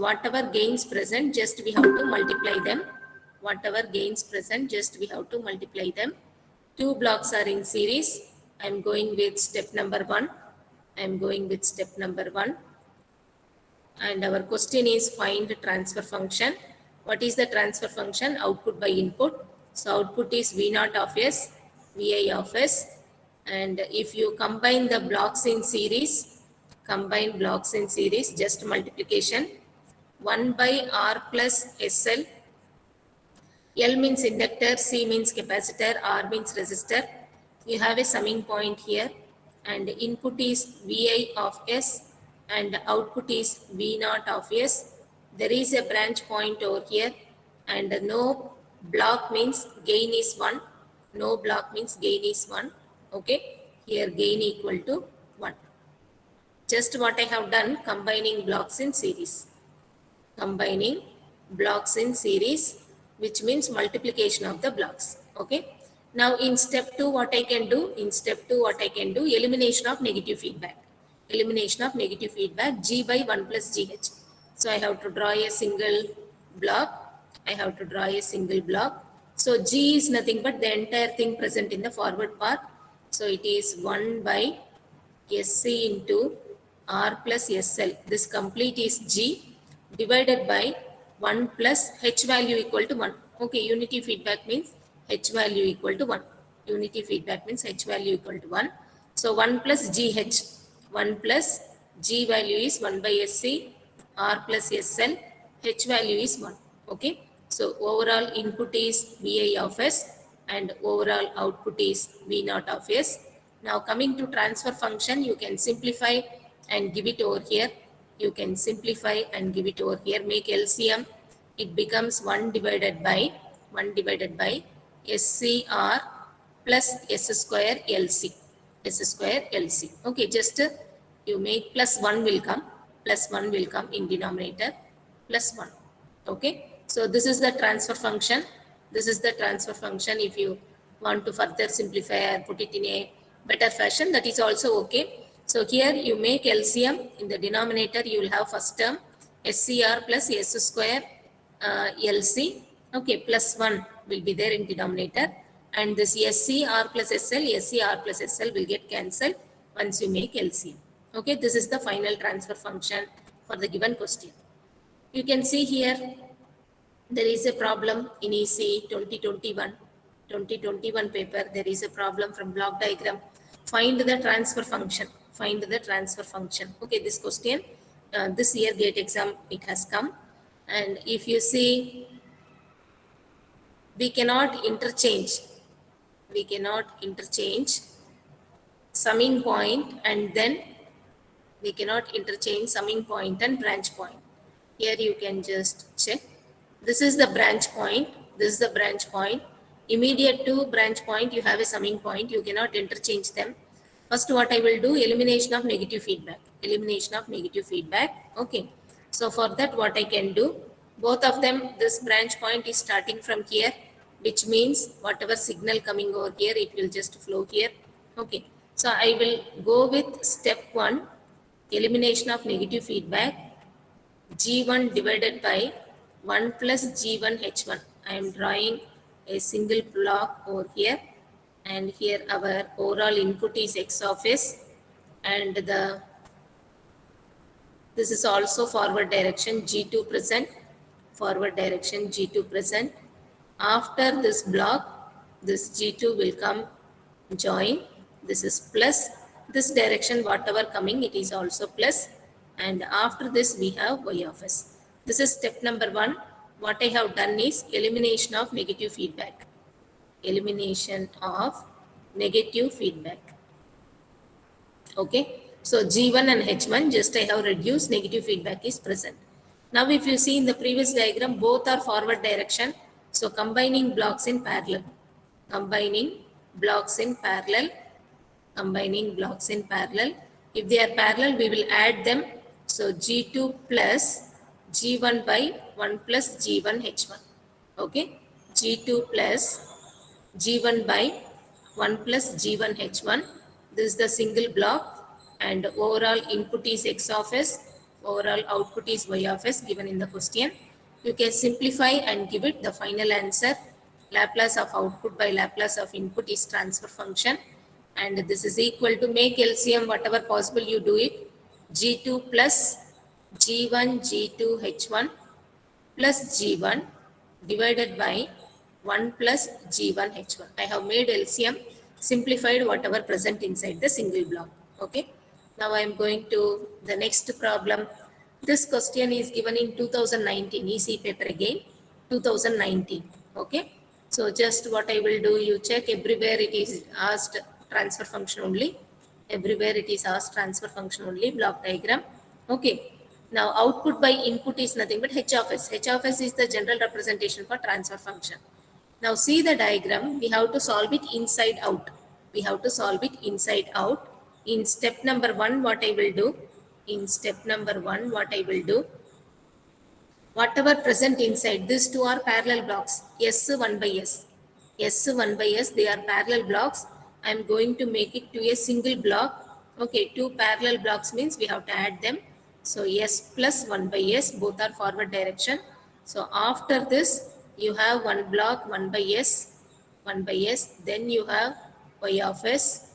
Whatever gains present, just we have to multiply them. Whatever gains present, just we have to multiply them. Two blocks are in series. I am going with step number 1. I am going with step number 1. And our question is find the transfer function. What is the transfer function? Output by input. So output is V naught of S, Vi of S. And if you combine the blocks in series, just multiplication. 1 by R plus SL. L means inductor, C means capacitor, R means resistor. You have a summing point here, and input is Vi of S and output is V naught of S. There is a branch point over here, and no block means gain is 1. No block means gain is 1. Okay, here gain equal to 1. Just what I have done, combining blocks in series. Combining blocks in series, which means multiplication of the blocks. Okay. Now in step 2, what I can do? Elimination of negative feedback. Elimination of negative feedback, G by 1 plus GH. So I have to draw a single block. So G is nothing but the entire thing present in the forward part. So it is 1 by SC into R plus SL. This complete is G divided by 1 plus H value equal to 1. Okay, unity feedback means H value equal to 1. So 1 plus GH. 1 plus G value is 1 by SC, R plus SL, H value is 1. Okay. So overall input is Vi of S and overall output is V naught of S. Now coming to transfer function, you can simplify and give it over here. Make LCM. It becomes 1 divided by SCR plus S square LC. Okay, just you make plus 1 will come in denominator, plus 1. Okay. So this is the transfer function. If you want to further simplify or put it in a better fashion, that is also okay. So here you make LCM. In the denominator, you will have first term SCR plus S square LC. Okay, plus 1 will be there in denominator. And this SCR plus SL will get cancelled once you make LCM. Okay, this is the final transfer function for the given question. You can see here, there is a problem in EC 2021 paper. There is a problem from block diagram. Find the transfer function. Okay, this question, this year GATE exam, it has come. And if you see, we cannot interchange summing point and then we cannot interchange summing point and branch point. Here you can just check. This is the branch point. Immediate to branch point, you have a summing point. You cannot interchange them. First, what I will do, elimination of negative feedback. Okay. So for that, what I can do, both of them, this branch point is starting from here, which means whatever signal coming over here, it will just flow here. Okay. So I will go with step 1, elimination of negative feedback, G1 divided by 1 plus G1 H1. I am drawing a single block over here, and here our overall input is X of S, and this is also forward direction G2 present. After this block, this G2 will come join. This is plus. This direction, whatever coming, it is also plus. And after this, we have Y of S. This is step number 1. What I have done is elimination of negative feedback. Okay. So G1 and H1, just I have reduced, negative feedback is present. Now if you see in the previous diagram, both are forward direction. So combining blocks in parallel. If they are parallel, we will add them. So G2 plus G1 by 1 plus G1 H1. Okay. G2 plus G1 by 1 plus G1 H1. This is the single block, and overall input is X of S overall output is y of s given in the question. You can simplify and give it the final answer. Laplace of output by Laplace of input is transfer function, and this is equal to, make LCM whatever possible you do it, G2 plus G1 G2 H1 plus G1 divided by 1 plus G1 H1. I have made LCM, simplified whatever present inside the single block. Okay. Now I am going to the next problem. This question is given in 2019 EC paper again, 2019. Okay. So just what I will do, you check everywhere it is asked transfer function only. Everywhere it is asked transfer function only, block diagram. Okay. Now output by input is nothing but h of s. H of s is the general representation for transfer function. Now see the diagram, we have to solve it inside out. We have to solve it inside out. In step number 1, what I will do, in step number 1, what I will do, whatever present inside, these two are parallel blocks, S1 by S. S1 by S, they are parallel blocks. I am going to make it to a single block. Okay, two parallel blocks means we have to add them. So S plus 1 by S, both are forward direction. So after this, you have one block, 1 by S, 1 by S. Then you have Y of S.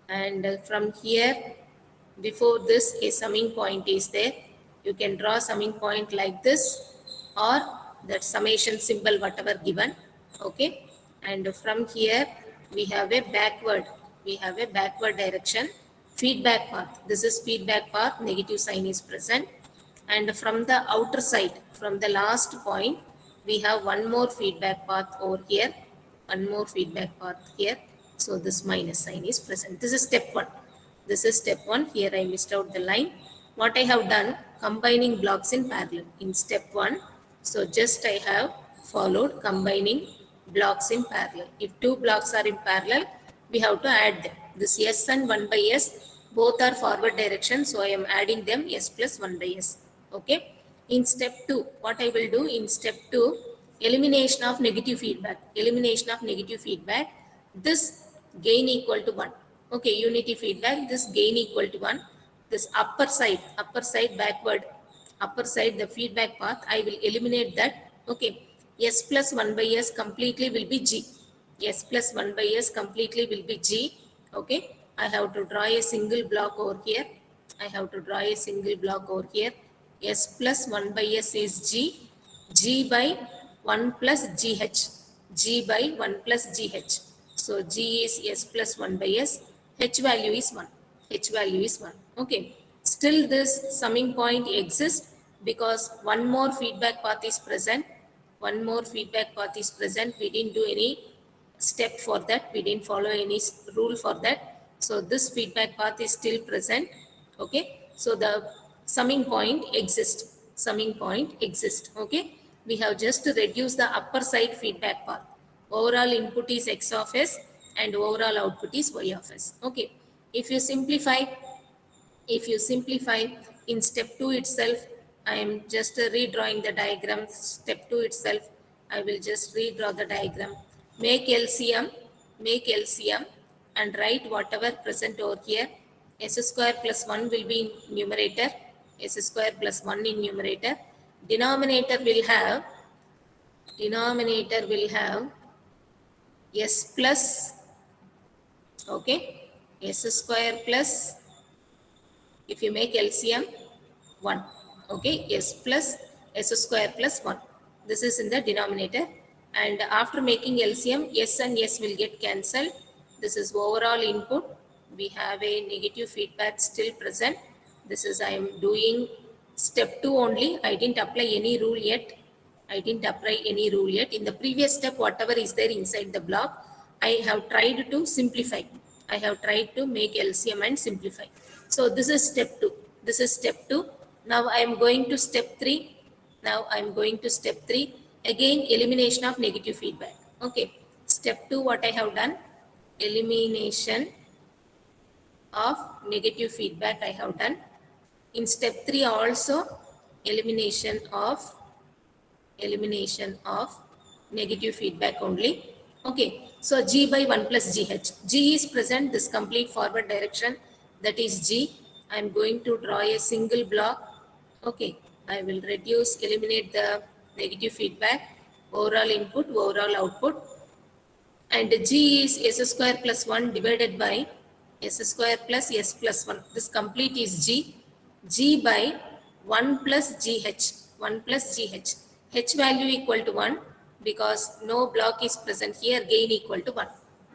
And from here, before this, a summing point is there. You can draw summing point like this, or that summation symbol whatever given. Okay. And from here, we have a backward direction feedback path. This is feedback path, negative sign is present. And from the outer side, from the last point, we have one more feedback path over here, one more feedback path here. So this minus sign is present. This is step 1. This is step 1. Here I missed out the line. What I have done, combining blocks in parallel in step 1. So just I have followed combining blocks in parallel. If two blocks are in parallel, we have to add them. This S and 1 by S, both are forward direction. So I am adding them, S plus 1 by S. Okay. In step 2, what I will do in step 2, elimination of negative feedback. Elimination of negative feedback. This gain equal to 1. Okay, unity feedback, this gain equal to 1. This upper side backward, upper side, the feedback path, I will eliminate that. Okay, S plus 1 by S completely will be G. S plus 1 by S completely will be G. Okay, I have to draw a single block over here. I have to draw a single block over here. S plus 1 by S is G. G by 1 plus GH. G by 1 plus GH. So G is S plus 1 by S. H value is 1. H value is 1. Okay. Still this summing point exists because one more feedback path is present. One more feedback path is present. We didn't do any step for that. We didn't follow any rule for that. So this feedback path is still present. Okay. So the summing point exists. Summing point exists. Okay. We have just to reduce the upper side feedback path. Overall input is X of S and overall output is Y of S. Okay. If you simplify in step 2 itself, I am just redrawing the diagram. Step 2 itself, I will just redraw the diagram. Make LCM and write whatever present over here. S square plus 1 will be in numerator. S square plus 1 in numerator. Denominator will have S plus, okay, S square plus, if you make LCM, 1, okay, S plus S square plus 1. This is in the denominator, and after making LCM, S and S will get cancelled. This is overall input. We have a negative feedback still present. This is, I am doing step 2 only. I didn't apply any rule yet. In the previous step, whatever is there inside the block, I have tried to simplify. I have tried to make LCM and simplify. So this is step 2. Now I am going to step 3. Again, elimination of negative feedback. Okay. Step 2, what I have done? Elimination of negative feedback I have done. In step 3 also, elimination of negative feedback only. Okay, so G by 1 plus GH. G is present, this complete forward direction, that is G. I am going to draw a single block. Okay, I will eliminate the negative feedback, overall input, overall output, and G is S square plus 1 divided by S square plus S plus 1. This complete is G by 1 plus GH, 1 plus GH. H value equal to 1 because no block is present here, gain equal to 1.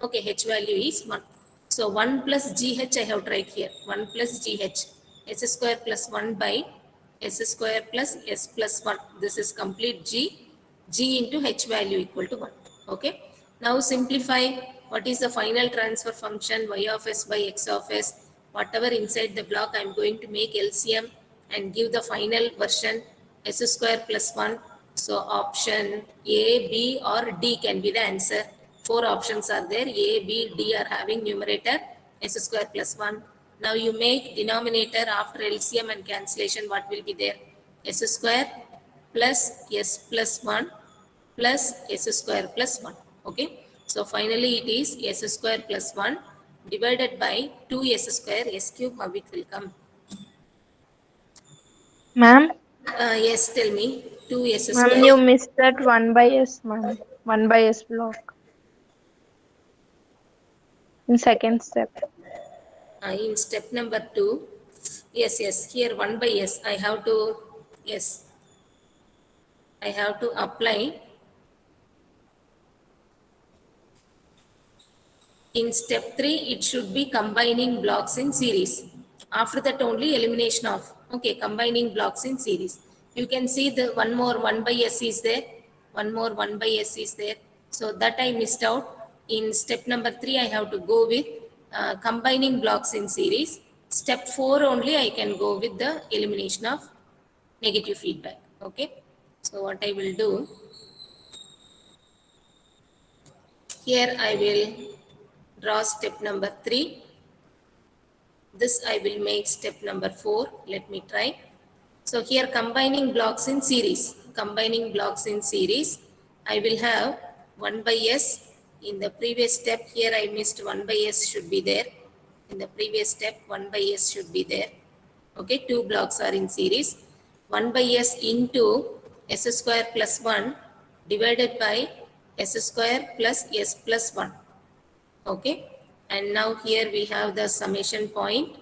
Okay, H value is 1. So 1 plus GH I have tried here, 1 plus GH, S square plus 1 by S square plus S plus 1. This is complete G into H value equal to 1. Okay. Now simplify what is the final transfer function y of s by x of s. Whatever inside the block, I am going to make LCM and give the final version s square plus 1. So option A, B or D can be the answer. 4 options are there. A, B, D are having numerator s square plus 1. Now you make denominator after LCM and cancellation. What will be there? S square plus s plus 1 plus s square plus 1. Okay. So finally it is s square plus 1 divided by 2s square s cube. How it will come? Ma'am, Yes, tell me. 2s ma'am, square. you missed that 1 by S, ma'am. 1 by S block in second step. In step number 2. Yes. Here 1 by s. I have to, yes, I have to apply. In step 3, it should be combining blocks in series. After that only elimination of, okay, combining blocks in series. You can see the one more 1 by s is there. One more 1 by s is there. So that I missed out. In step number 3, I have to go with combining blocks in series. Step 4 only I can go with the elimination of negative feedback. Okay. So what I will do, here I will draw step number 3. This I will make step number 4. Let me try. So here combining blocks in series. Combining blocks in series. I will have 1 by s. In the previous step here I missed 1 by s should be there. In the previous step 1 by s should be there. Okay, 2 blocks are in series. 1 by s into s square plus 1 divided by s square plus s plus 1. Okay, and now here we have the summation point,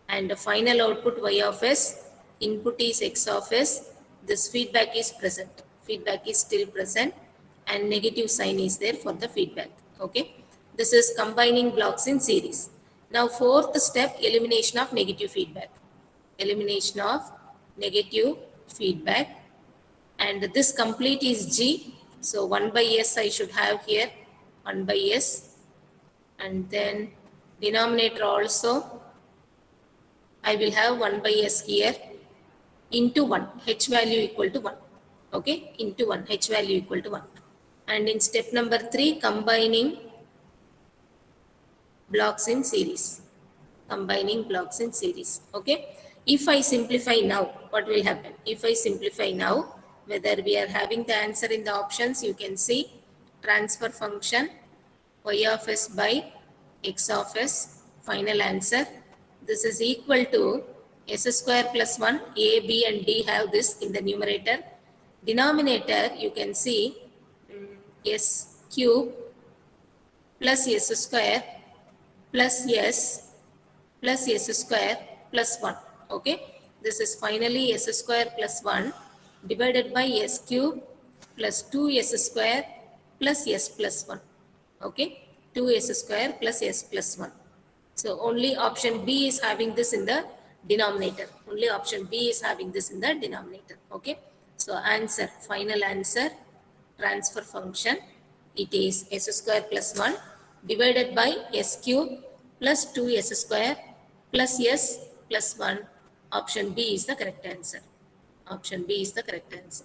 and the final output y of s, input is x of s. This feedback is present, feedback is still present, and negative sign is there for the feedback. Okay, this is combining blocks in series. Now fourth step, elimination of negative feedback. Elimination of negative feedback, and this complete is G. So 1 by S I should have here, 1 by S, and then denominator also I will have 1 by S here into 1, H value equal to 1. Okay, into 1, H value equal to 1. And in step number 3, combining blocks in series. Combining blocks in series. Okay. If I simplify now, what will happen? If I simplify now, whether we are having the answer in the options, you can see transfer function y of s by x of s, final answer. This is equal to s square plus 1, a, b and d have this in the numerator. Denominator, you can see s cube plus s square plus s square plus 1. Okay, this is finally s square plus 1 divided by s cube plus 2s square plus s plus 1. Okay, 2s square plus s plus 1. So only option B is having this in the denominator. Only option B is having this in the denominator. Okay, so answer, final answer, transfer function, it is s square plus 1 divided by s cube plus 2s square plus s plus 1. Option B is the correct answer. Option B is the correct answer.